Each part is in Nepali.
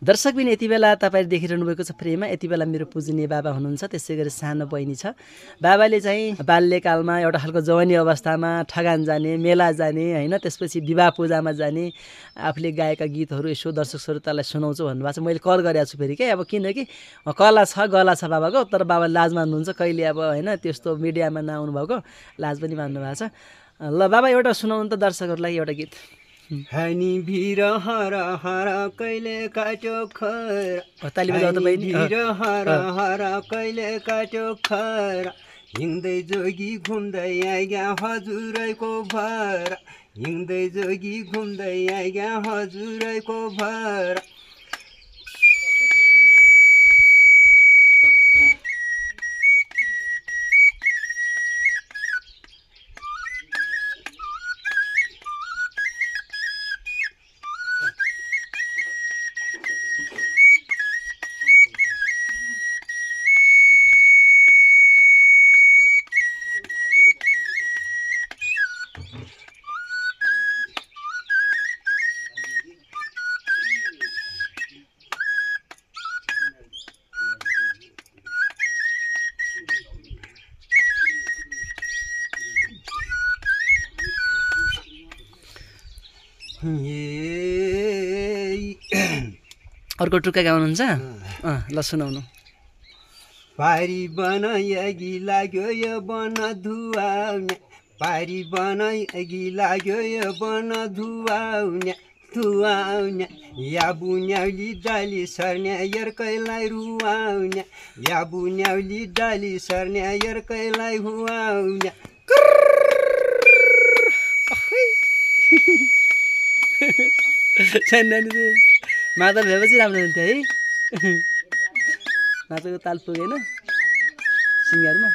दर्शक बिन यति बेला तपाईँले देखिरहनु भएको छ फ्रेममा यति बेला मेरो पूजनीय बाबा हुनुहुन्छ त्यसै गरी सानो बहिनी छ बाबाले चाहिँ बाल्यकालमा एउटा खालको जवानी अवस्थामा ठगान जाने मेला जाने होइन त्यसपछि विवाह पूजामा जाने आफूले गाएका गीतहरू यसो दर्शक श्रोतालाई सुनाउँछु भन्नुभएको छ मैले कल गरेको छु फेरि के अब किनकि कला छ गला छ बाबाको तर बाबा लाज मान्नुहुन्छ कहिले अब होइन त्यस्तो मिडियामा नआउनु भएको लाज पनि मान्नु भएको छ ल बाबा एउटा सुनाउनु त दर्शकहरूलाई एउटा गीत हानी भिर हर हर कहिले काट्यो खर ताली बजाउ त बहिनी भिर हर हर कहिले काट्यो खर हिँड्दै जोगी घुम्दै आइगा हजुरैको भर हिँड्दै जोगी घुम्दै आइगा हजुरैको भर अर्को टुक्का गाउनुहुन्छ ल सुनाउनु पारी बनाई लाग्यो यो बन धुवाउने पारी बनाई लाग्यो यो बन धुवाउने धुवाउने या बुन्याउली डाली सर्ने यर्कैलाई रुवाउने या बुन्याउली डाली सर्ने यर्कैलाई हुवाउने मादल भएपछि राम्रो हुन्थ्यो है नाचको ताल पुगेन सिङ्गारमा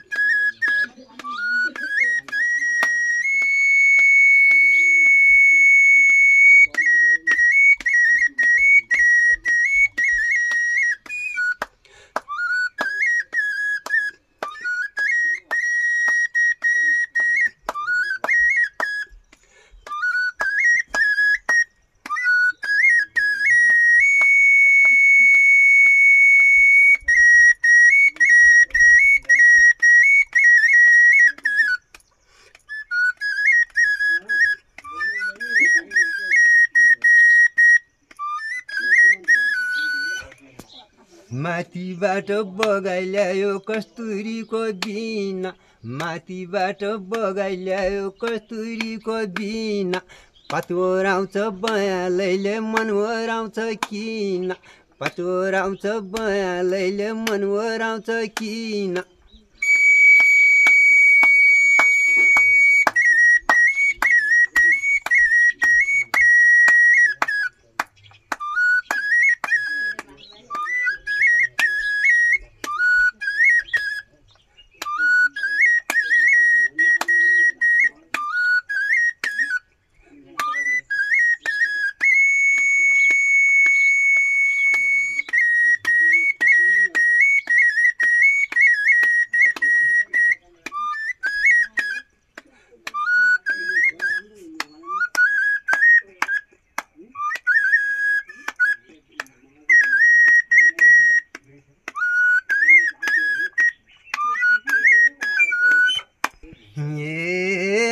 माथिबाट बगाइ ल्यायो कस्तुरीको बिना माथिबाट बगाइ ल्यायो कस्तुरीको बिना पतोराउँछ बयालैले मन ओराउँछ किन पतोराउँछ बयालैले मन ओराउँछ किन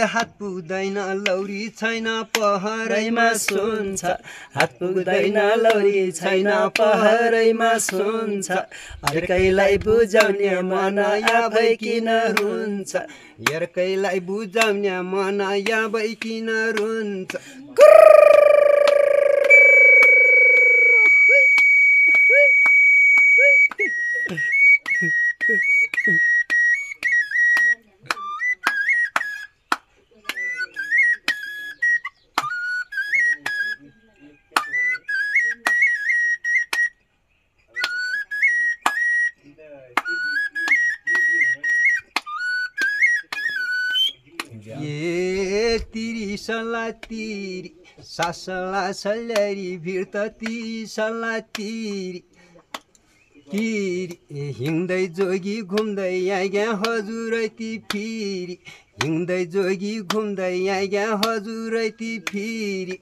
हात पुग्दैन लौरी छैन पहरैमा सुन्छ हात पुग्दैन लौरी छैन पहरैमा सुन्छ अर्कैलाई बुझाउने मन आफै किन रुन्छ अर्कैलाई बुझाउने मन आफै किन रुन्छ तिरिसला तिरी सासला सल्यारी भिड त तिरिसला तिरी तिरी हिँड्दै जोगी घुम्दै आइग्या हजुरै ती फिरी हिँड्दै जोगी घुम्दै आइग्या हजुरै ती फिरी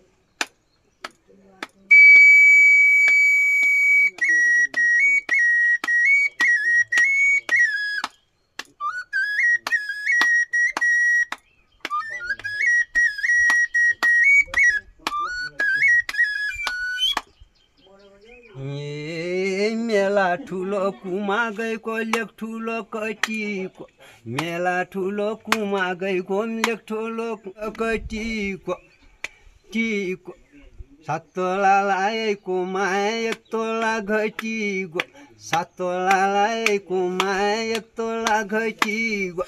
ठुलो कुमा गएको लेख ठुलो कटीको मेला ठुलो कुमा गएको लेख ठुलो कटीको टीको 7 तोलाको माया 1 तोला घटीको 7 तोलाको माया 1 तोला घटीको